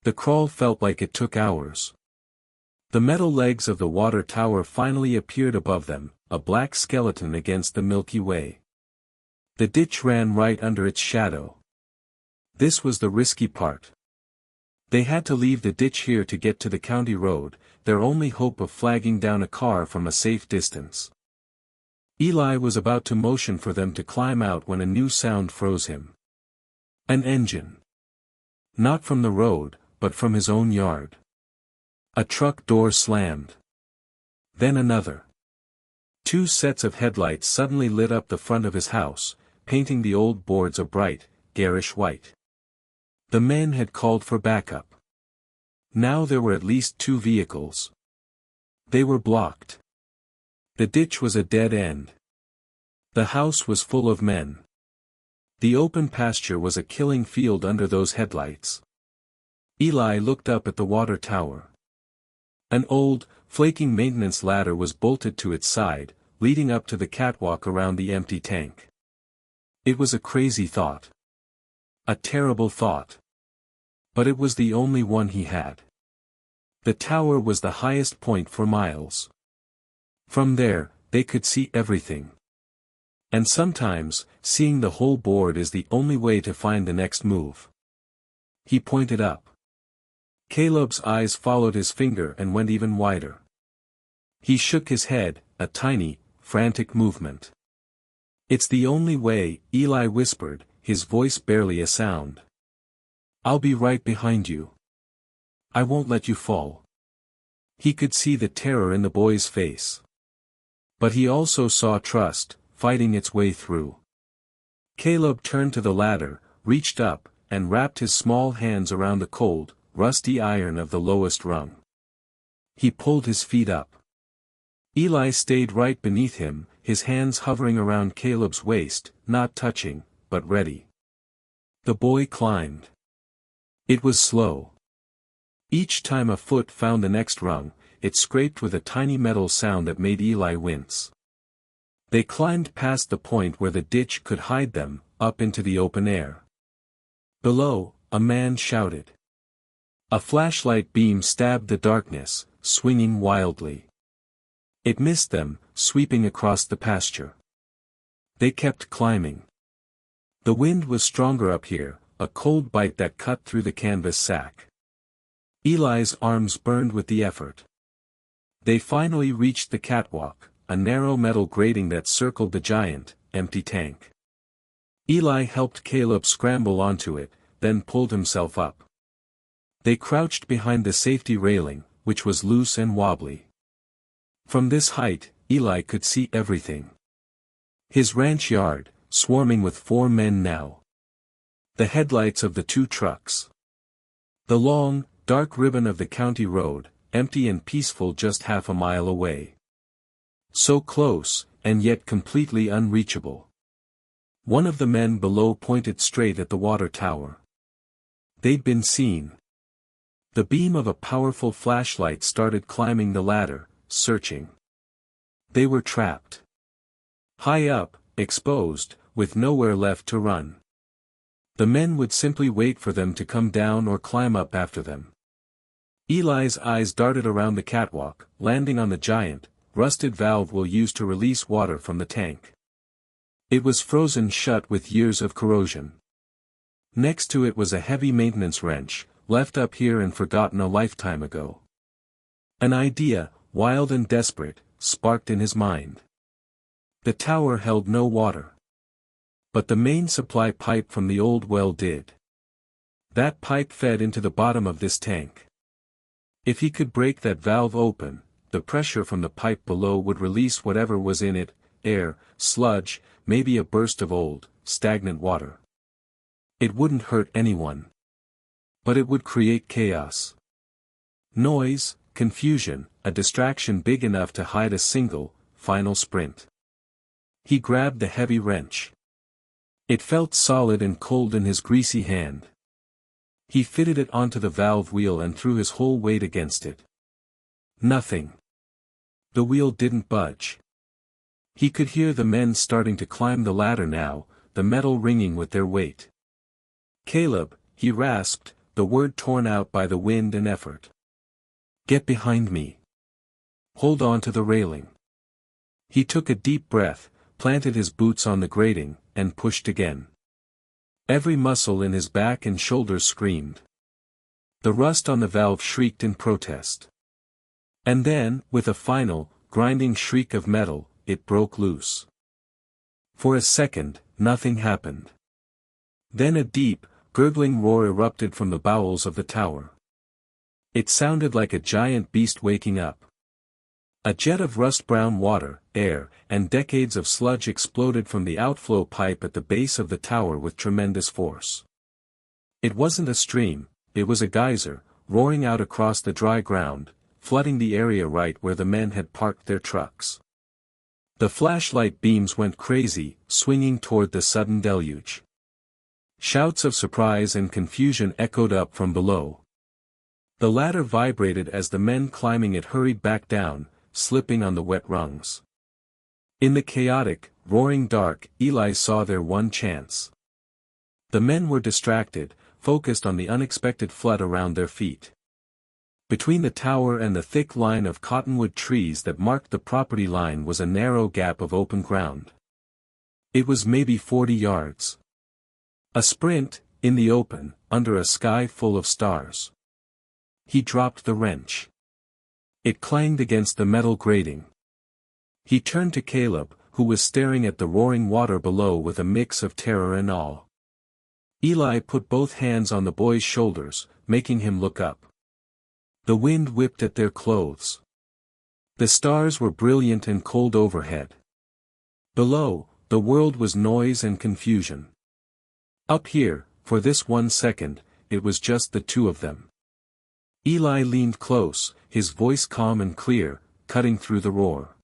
The crawl felt like it took hours. The metal legs of the water tower finally appeared above them, a black skeleton against the Milky Way. The ditch ran right under its shadow. This was the risky part. They had to leave the ditch here to get to the county road, their only hope of flagging down a car from a safe distance. Eli was about to motion for them to climb out when a new sound froze him. An engine. Not from the road, but from his own yard. A truck door slammed. Then another. 2 sets of headlights suddenly lit up the front of his house, painting the old boards a bright, garish white. The men had called for backup. Now there were at least 2 vehicles. They were blocked. The ditch was a dead end. The house was full of men. The open pasture was a killing field under those headlights. Eli looked up at the water tower. An old, flaking maintenance ladder was bolted to its side, leading up to the catwalk around the empty tank. It was a crazy thought. A terrible thought. But it was the only one he had. The tower was the highest point for miles. From there, they could see everything. And sometimes, seeing the whole board is the only way to find the next move. He pointed up. Caleb's eyes followed his finger and went even wider. He shook his head, a tiny, frantic movement. It's the only way, Eli whispered, his voice barely a sound. I'll be right behind you. I won't let you fall. He could see the terror in the boy's face. But he also saw trust, fighting its way through. Caleb turned to the ladder, reached up, and wrapped his small hands around the cold, rusty iron of the lowest rung. He pulled his feet up. Eli stayed right beneath him, his hands hovering around Caleb's waist, not touching, but ready. The boy climbed. It was slow. Each time a foot found the next rung, it scraped with a tiny metal sound that made Eli wince. They climbed past the point where the ditch could hide them, up into the open air. Below, a man shouted. A flashlight beam stabbed the darkness, swinging wildly. It missed them, sweeping across the pasture. They kept climbing. The wind was stronger up here, a cold bite that cut through the canvas sack. Eli's arms burned with the effort. They finally reached the catwalk, a narrow metal grating that circled the giant, empty tank. Eli helped Caleb scramble onto it, then pulled himself up. They crouched behind the safety railing, which was loose and wobbly. From this height, Eli could see everything. His ranch yard, swarming with 4 men now. The headlights of the 2 trucks. The long, dark ribbon of the county road, empty and peaceful just half a mile away. So close, and yet completely unreachable. One of the men below pointed straight at the water tower. They'd been seen. The beam of a powerful flashlight started climbing the ladder, searching. They were trapped. High up, exposed, with nowhere left to run. The men would simply wait for them to come down or climb up after them. Eli's eyes darted around the catwalk, landing on the giant, rusted valve we'll use to release water from the tank. It was frozen shut with years of corrosion. Next to it was a heavy maintenance wrench, left up here and forgotten a lifetime ago. An idea, wild and desperate, sparked in his mind. The tower held no water. But the main supply pipe from the old well did. That pipe fed into the bottom of this tank. If he could break that valve open, the pressure from the pipe below would release whatever was in it, air, sludge, maybe a burst of old, stagnant water. It wouldn't hurt anyone. But it would create chaos. Noise, confusion, a distraction big enough to hide a single, final sprint. He grabbed the heavy wrench. It felt solid and cold in his greasy hand. He fitted it onto the valve wheel and threw his whole weight against it. Nothing. The wheel didn't budge. He could hear the men starting to climb the ladder now, the metal ringing with their weight. "Caleb," he rasped, the word torn out by the wind and effort. "Get behind me. Hold on to the railing." He took a deep breath, planted his boots on the grating, and pushed again. Every muscle in his back and shoulders screamed. The rust on the valve shrieked in protest. And then, with a final, grinding shriek of metal, it broke loose. For a second, nothing happened. Then a deep, gurgling roar erupted from the bowels of the tower. It sounded like a giant beast waking up. A jet of rust-brown water, air, and decades of sludge exploded from the outflow pipe at the base of the tower with tremendous force. It wasn't a stream, it was a geyser, roaring out across the dry ground, flooding the area right where the men had parked their trucks. The flashlight beams went crazy, swinging toward the sudden deluge. Shouts of surprise and confusion echoed up from below. The ladder vibrated as the men climbing it hurried back down, slipping on the wet rungs. In the chaotic, roaring dark, Eli saw their one chance. The men were distracted, focused on the unexpected flood around their feet. Between the tower and the thick line of cottonwood trees that marked the property line was a narrow gap of open ground. It was maybe 40 yards. A sprint, in the open, under a sky full of stars. He dropped the wrench. It clanged against the metal grating. He turned to Caleb, who was staring at the roaring water below with a mix of terror and awe. Eli put both hands on the boy's shoulders, making him look up. The wind whipped at their clothes. The stars were brilliant and cold overhead. Below, the world was noise and confusion. Up here, for this 1 second, it was just the two of them. Eli leaned close, his voice calm and clear, cutting through the roar.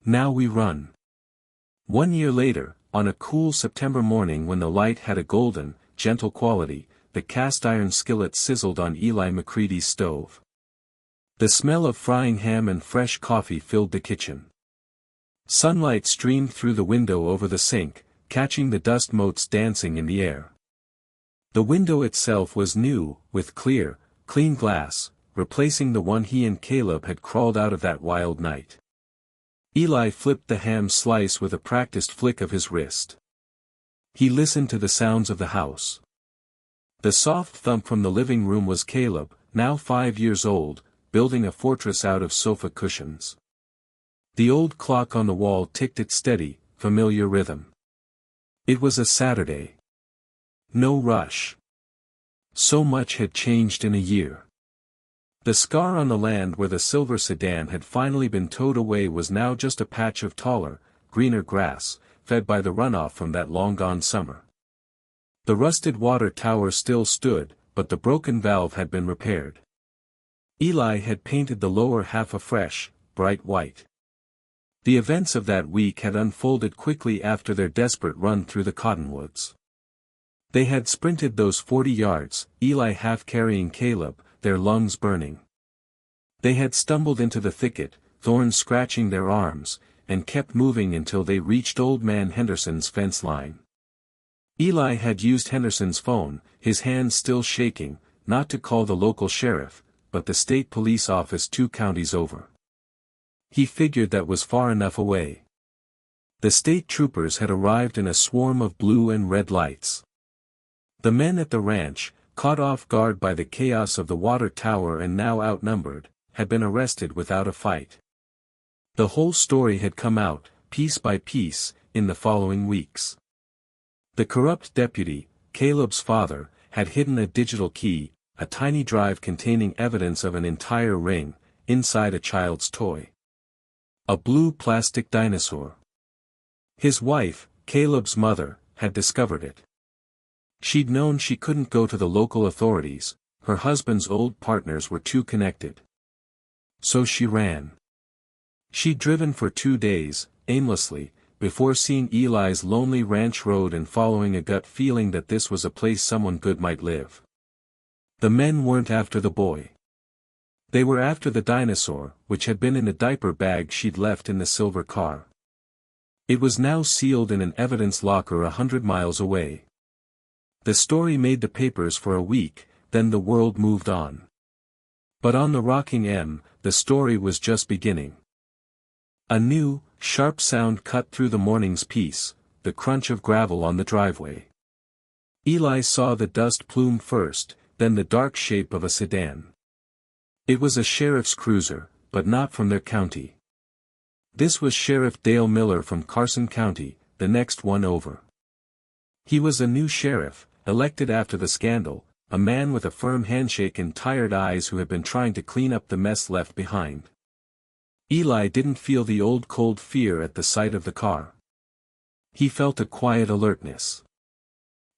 "Now we run." 1 year later, on a cool September morning when the light had a golden, gentle quality, the cast-iron skillet sizzled on Eli McCready's stove. The smell of frying ham and fresh coffee filled the kitchen. Sunlight streamed through the window over the sink, catching the dust motes dancing in the air. The window itself was new, with clear, clean glass, replacing the one he and Caleb had crawled out of that wild night. Eli flipped the ham slice with a practiced flick of his wrist. He listened to the sounds of the house. The soft thump from the living room was Caleb, now 5 years old, building a fortress out of sofa cushions. The old clock on the wall ticked its steady, familiar rhythm. It was a Saturday. No rush. So much had changed in a year. The scar on the land where the silver sedan had finally been towed away was now just a patch of taller, greener grass, fed by the runoff from that long-gone summer. The rusted water tower still stood, but the broken valve had been repaired. Eli had painted the lower half a fresh, bright white. The events of that week had unfolded quickly after their desperate run through the cottonwoods. They had sprinted those 40 yards, Eli half carrying Caleb, their lungs burning. They had stumbled into the thicket, thorns scratching their arms, and kept moving until they reached Old Man Henderson's fence line. Eli had used Henderson's phone, his hands still shaking, not to call the local sheriff, but the state police office 2 counties over. He figured that was far enough away. The state troopers had arrived in a swarm of blue and red lights. The men at the ranch, caught off guard by the chaos of the water tower and now outnumbered, had been arrested without a fight. The whole story had come out, piece by piece, in the following weeks. The corrupt deputy, Caleb's father, had hidden a digital key, a tiny drive containing evidence of an entire ring, inside a child's toy. A blue plastic dinosaur. His wife, Caleb's mother, had discovered it. She'd known she couldn't go to the local authorities, her husband's old partners were too connected. So she ran. She'd driven for 2 days, aimlessly, before seeing Eli's lonely ranch road and following a gut feeling that this was a place someone good might live. The men weren't after the boy. They were after the dinosaur, which had been in a diaper bag she'd left in the silver car. It was now sealed in an evidence locker 100 miles away. The story made the papers for a week, then the world moved on. But on the Rocking M, the story was just beginning. A new, sharp sound cut through the morning's peace, the crunch of gravel on the driveway. Eli saw the dust plume first, then the dark shape of a sedan. It was a sheriff's cruiser, but not from their county. This was Sheriff Dale Miller from Carson County, the next one over. He was a new sheriff, elected after the scandal, a man with a firm handshake and tired eyes who had been trying to clean up the mess left behind. Eli didn't feel the old cold fear at the sight of the car. He felt a quiet alertness.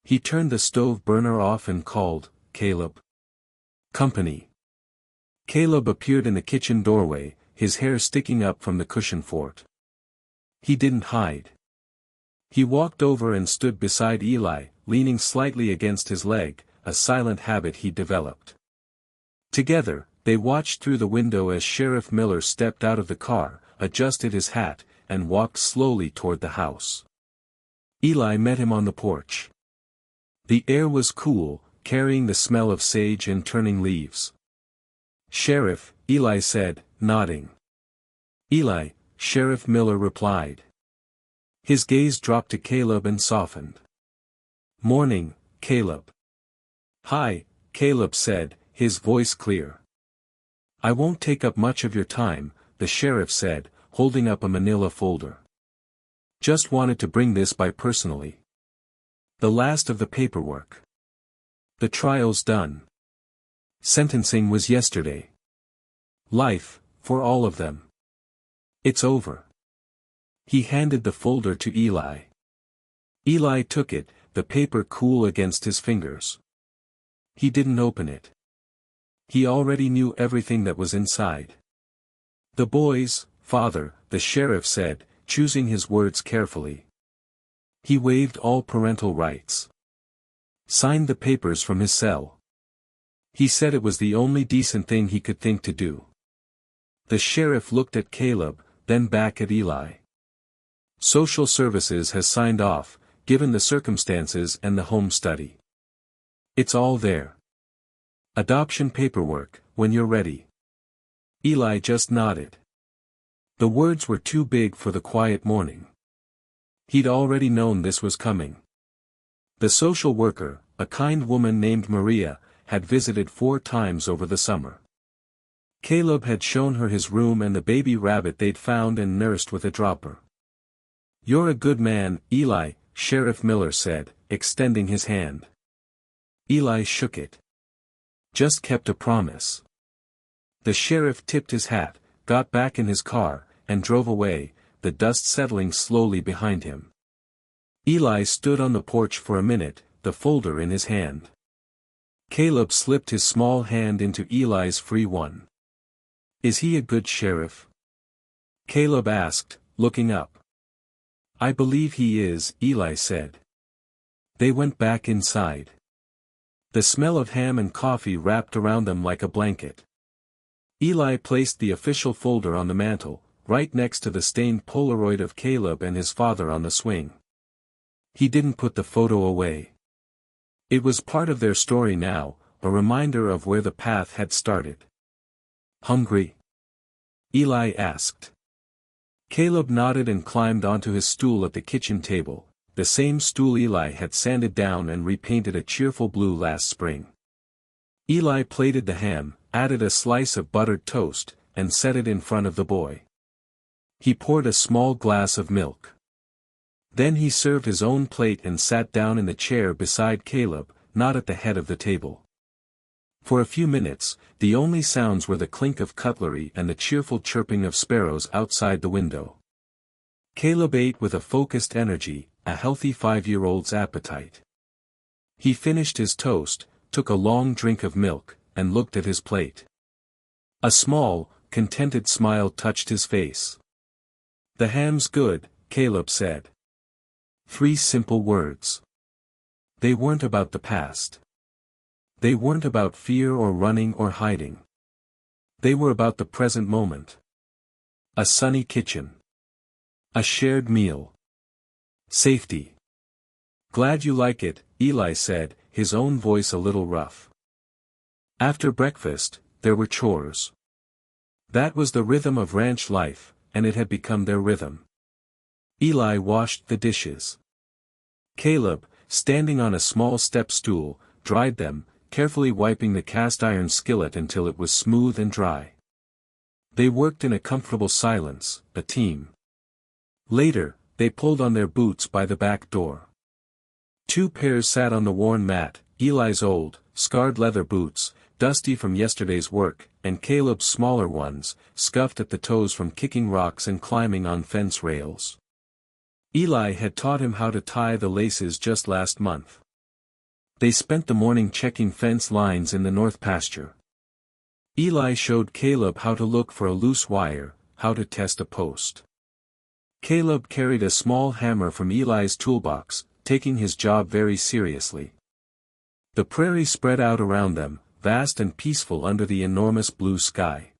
He turned the stove burner off and called, "Caleb. Company." Caleb appeared in the kitchen doorway, his hair sticking up from the cushion fort. He didn't hide. He walked over and stood beside Eli, leaning slightly against his leg, a silent habit he'd developed. Together, they watched through the window as Sheriff Miller stepped out of the car, adjusted his hat, and walked slowly toward the house. Eli met him on the porch. The air was cool, carrying the smell of sage and turning leaves. "Sheriff," Eli said, nodding. "Eli," Sheriff Miller replied. His gaze dropped to Caleb and softened. "Morning, Caleb." "Hi," Caleb said, his voice clear. "I won't take up much of your time," the sheriff said, holding up a manila folder. "Just wanted to bring this by personally. The last of the paperwork. The trial's done. Sentencing was yesterday. Life, for all of them. It's over." He handed the folder to Eli. Eli took it, the paper cool against his fingers. He didn't open it. He already knew everything that was inside. "The boy's father," the sheriff said, choosing his words carefully. He waived all parental rights. Signed the papers from his cell. He said it was the only decent thing he could think to do. The sheriff looked at Caleb, then back at Eli. "Social Services has signed off, given the circumstances and the home study. It's all there. Adoption paperwork, when you're ready. Eli just nodded. The words were too big for the quiet morning. He'd already known this was coming. The social worker, a kind woman named Maria, had visited 4 times over the summer. Caleb had shown her his room and the baby rabbit they'd found and nursed with a dropper. "You're a good man, Eli," Sheriff Miller said, extending his hand. Eli shook it. "Just kept a promise." The sheriff tipped his hat, got back in his car, and drove away, the dust settling slowly behind him. Eli stood on the porch for a minute, the folder in his hand. Caleb slipped his small hand into Eli's free one. "Is he a good sheriff?" Caleb asked, looking up. "I believe he is," Eli said. They went back inside. The smell of ham and coffee wrapped around them like a blanket. Eli placed the official folder on the mantel, right next to the stained Polaroid of Caleb and his father on the swing. He didn't put the photo away. It was part of their story now, a reminder of where the path had started. "Hungry?" Eli asked. Caleb nodded and climbed onto his stool at the kitchen table, the same stool Eli had sanded down and repainted a cheerful blue last spring. Eli plated the ham, added a slice of buttered toast, and set it in front of the boy. He poured a small glass of milk. Then he served his own plate and sat down in the chair beside Caleb, not at the head of the table. For a few minutes, the only sounds were the clink of cutlery and the cheerful chirping of sparrows outside the window. Caleb ate with a focused energy, a healthy 5-year-old's appetite. He finished his toast, took a long drink of milk, and looked at his plate. A small, contented smile touched his face. "The ham's good," Caleb said. 3 simple words. They weren't about the past. They weren't about fear or running or hiding. They were about the present moment. A sunny kitchen. A shared meal. Safety. "Glad you like it," Eli said, his own voice a little rough. After breakfast, there were chores. That was the rhythm of ranch life, and it had become their rhythm. Eli washed the dishes. Caleb, standing on a small step stool, dried them, carefully wiping the cast-iron skillet until it was smooth and dry. They worked in a comfortable silence, a team. Later, they pulled on their boots by the back door. 2 pairs sat on the worn mat, Eli's old, scarred leather boots, dusty from yesterday's work, and Caleb's smaller ones, scuffed at the toes from kicking rocks and climbing on fence rails. Eli had taught him how to tie the laces just last month. They spent the morning checking fence lines in the north pasture. Eli showed Caleb how to look for a loose wire, how to test a post. Caleb carried a small hammer from Eli's toolbox, taking his job very seriously. The prairie spread out around them, vast and peaceful under the enormous blue sky.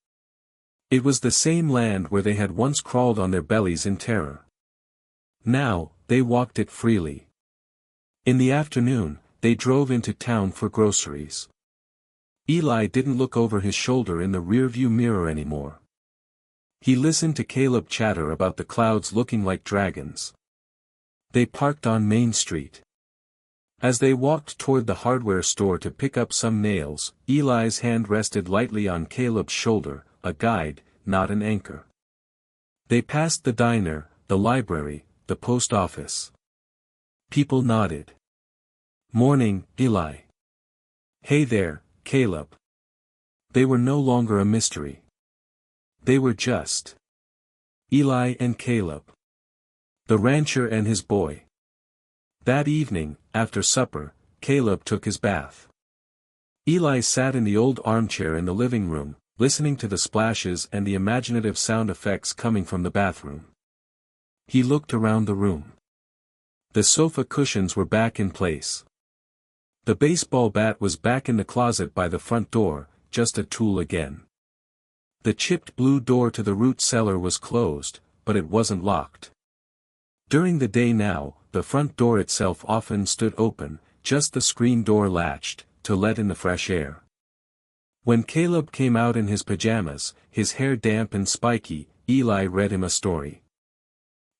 It was the same land where they had once crawled on their bellies in terror. Now, they walked it freely. In the afternoon, they drove into town for groceries. Eli didn't look over his shoulder in the rearview mirror anymore. He listened to Caleb chatter about the clouds looking like dragons. They parked on Main Street. As they walked toward the hardware store to pick up some nails, Eli's hand rested lightly on Caleb's shoulder, a guide, not an anchor. They passed the diner, the library, the post office. People nodded. "Morning, Eli." "Hey there, Caleb." They were no longer a mystery. They were just Eli and Caleb. The rancher and his boy. That evening, after supper, Caleb took his bath. Eli sat in the old armchair in the living room, listening to the splashes and the imaginative sound effects coming from the bathroom. He looked around the room. The sofa cushions were back in place. The baseball bat was back in the closet by the front door, just a tool again. The chipped blue door to the root cellar was closed, but it wasn't locked. During the day now, the front door itself often stood open, just the screen door latched, to let in the fresh air. When Caleb came out in his pajamas, his hair damp and spiky, Eli read him a story.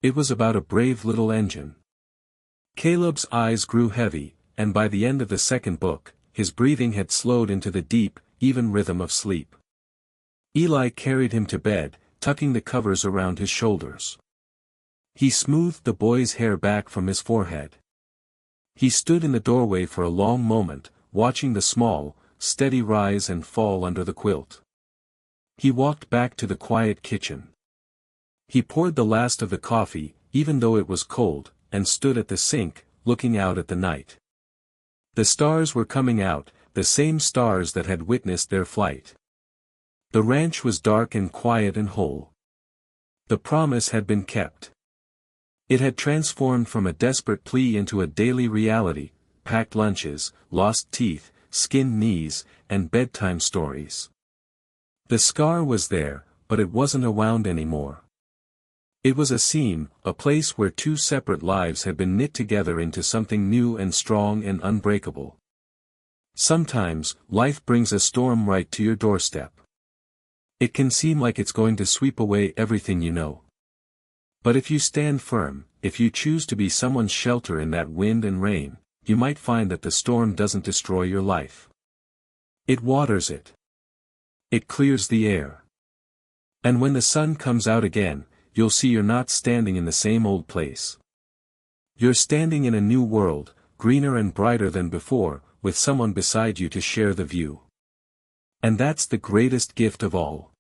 It was about a brave little engine. Caleb's eyes grew heavy, and by the end of the second book, his breathing had slowed into the deep, even rhythm of sleep. Eli carried him to bed, tucking the covers around his shoulders. He smoothed the boy's hair back from his forehead. He stood in the doorway for a long moment, watching the small, steady rise and fall under the quilt. He walked back to the quiet kitchen. He poured the last of the coffee, even though it was cold, and stood at the sink, looking out at the night. The stars were coming out, the same stars that had witnessed their flight. The ranch was dark and quiet and whole. The promise had been kept. It had transformed from a desperate plea into a daily reality, packed lunches, lost teeth, skinned knees, and bedtime stories. The scar was there, but it wasn't a wound anymore. It was a seam, a place where two separate lives had been knit together into something new and strong and unbreakable. Sometimes, life brings a storm right to your doorstep. It can seem like it's going to sweep away everything you know. But if you stand firm, if you choose to be someone's shelter in that wind and rain, you might find that the storm doesn't destroy your life. It waters it. It clears the air. And when the sun comes out again, you'll see you're not standing in the same old place. You're standing in a new world, greener and brighter than before, with someone beside you to share the view. And that's the greatest gift of all.